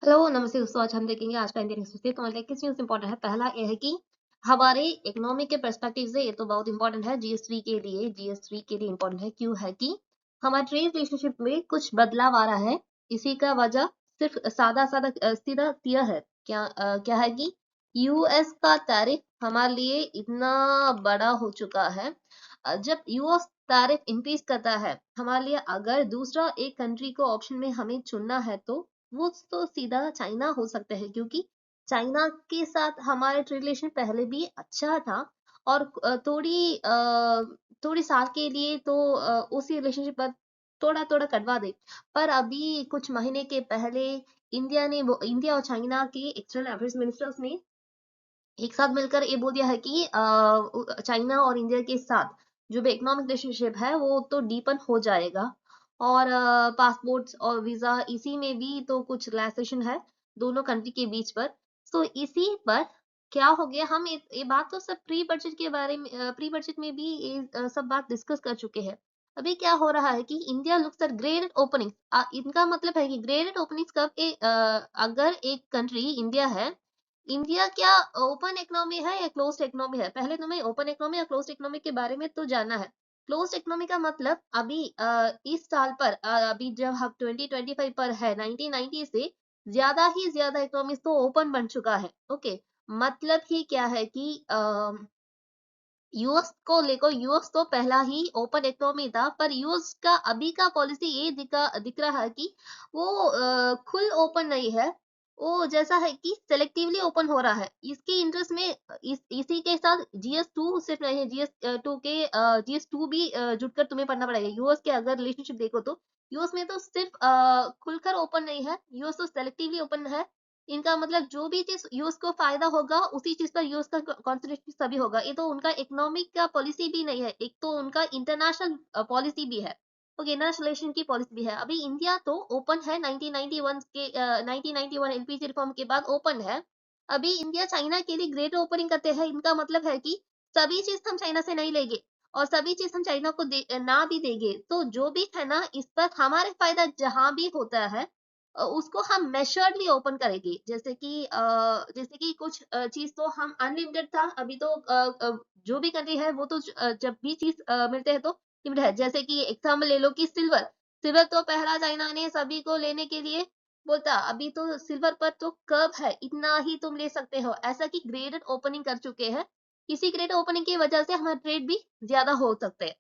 Hello, नमस्ते दोस्तों। आज हम देखेंगे आज का इंडियन हिस्ट्री। तो मतलब किस न्यूज़ इम्पोर्टेंट है। पहला ये है कि हमारे इकोनॉमी के पर्सपेक्टिव से ये तो बहुत इम्पोर्टेंट है। जीएस3 के लिए इम्पोर्टेंट है। क्यों है कि हमारे ट्रेड रिलेशनशिप में कुछ बदलाव आ रहा है। इसी का वजह सिर्फ सीधा क्लियर है। क्या है कि यूएस का टैरिफ हमारे लिए इतना बड़ा हो चुका है। जब यूएस टैरिफ इंक्रीज करता है हमारे लिए, अगर दूसरा एक कंट्री को ऑप्शन में हमें चुनना है तो वो तो सीधा चाइना हो सकता है, क्योंकि चाइना के साथ हमारे ट्रेड रिलेशन पहले भी अच्छा था। और थोड़ी साल के लिए तो उसी रिलेशनशिप पर थोड़ा थोड़ा कटवा दे। पर अभी कुछ महीने के पहले इंडिया और चाइना के एक्सटर्नल अफेयर्स मिनिस्टर्स ने एक साथ मिलकर ये बोल दिया है कि चाइना और इंडिया के साथ जो भी इकोनॉमिक रिलेशनशिप है वो तो डीपन हो जाएगा। और पासपोर्ट्स और वीजा इसी में भी तो कुछ रिलैक्सेशन है दोनों कंट्री के बीच पर। तो इसी पर क्या हो गया, हम ये बात तो सब प्री बजट में भी ये सब बात डिस्कस कर चुके हैं। अभी क्या हो रहा है कि India looks at graded openings. इनका मतलब है कि ग्रेडेड ओपनिंग्स अगर एक कंट्री इंडिया है, इंडिया क्या ओपन इकोनॉमी है या क्लोज्ड इकोनॉमी है। पहले तुम्हें ओपन इकोनॉमी या क्लोज्ड इकोनॉमी के बारे में तो जानना है। क्लोज्ड इकोनॉमी का मतलब अभी इस साल पर अभी जब हम 2025 पर है, 1990 से ज्यादा ही ज्यादा इकोनॉमी तो ओपन बन चुका है। ओके, मतलब ही क्या है कि यूएस को लेकर, यूएस तो पहला ही ओपन इकोनॉमी था, पर यूएस का अभी का पॉलिसी ये दिख रहा है कि वो खुल ओपन नहीं है। वो जैसा है कि सेलेक्टिवली ओपन हो रहा है। इसके इंटरेस्ट में इसी के साथ जीएस2 सिर्फ नहीं है, जीएस2 भी जुड़कर तुम्हें पढ़ना पड़ेगा। यूएस के अगर रिलेशनशिप देखो तो यूएस में तो सिर्फ खुलकर ओपन नहीं है, यूएस तो सेलेक्टिवली ओपन है। इनका मतलब जो भी चीज यूएस को फायदा होगा उसी चीज पर यूएस का कॉन्सेंट्रेशन सभी होगा। ये तो उनका इकोनॉमिक का पॉलिसी भी नहीं है, एक तो उनका इंटरनेशनल पॉलिसी भी है। ओके, इंटरनेशनल रिलेशन की पॉलिसी भी है। अभी इंडिया तो ओपन है 1991 एलपीजी रिफॉर्म के बाद ओपन है। अभी इंडिया चाइना के लिए ग्रेटर ओपनिंग करते हैं। इनका मतलब है कि सभी चीज हम चाइना से नहीं लेंगे और सभी चीज हम चाइना को ना भी देंगे। तो जो भी है ना, इस पर हमारे फायदा जहां भी होता है उसको हम मेजरली ओपन करेंगे। जैसे कि कुछ चीज तो हम अनलिमिटेड था, अभी तो जो भी कंट्री है वो तो जब भी चीज मिलते हैं तो लिमिटेड है। जैसे कि एग्जाम्पल ले लो कि सिल्वर सिल्वर तो पहला चाइना ने सभी को लेने के लिए बोलता, अभी तो सिल्वर पर तो कब है, इतना ही तुम ले सकते हो। ऐसा कि ग्रेडेड ओपनिंग कर चुके हैं। इसी ग्रेड ओपनिंग की वजह से हमारा ट्रेड भी ज्यादा हो सकते हैं।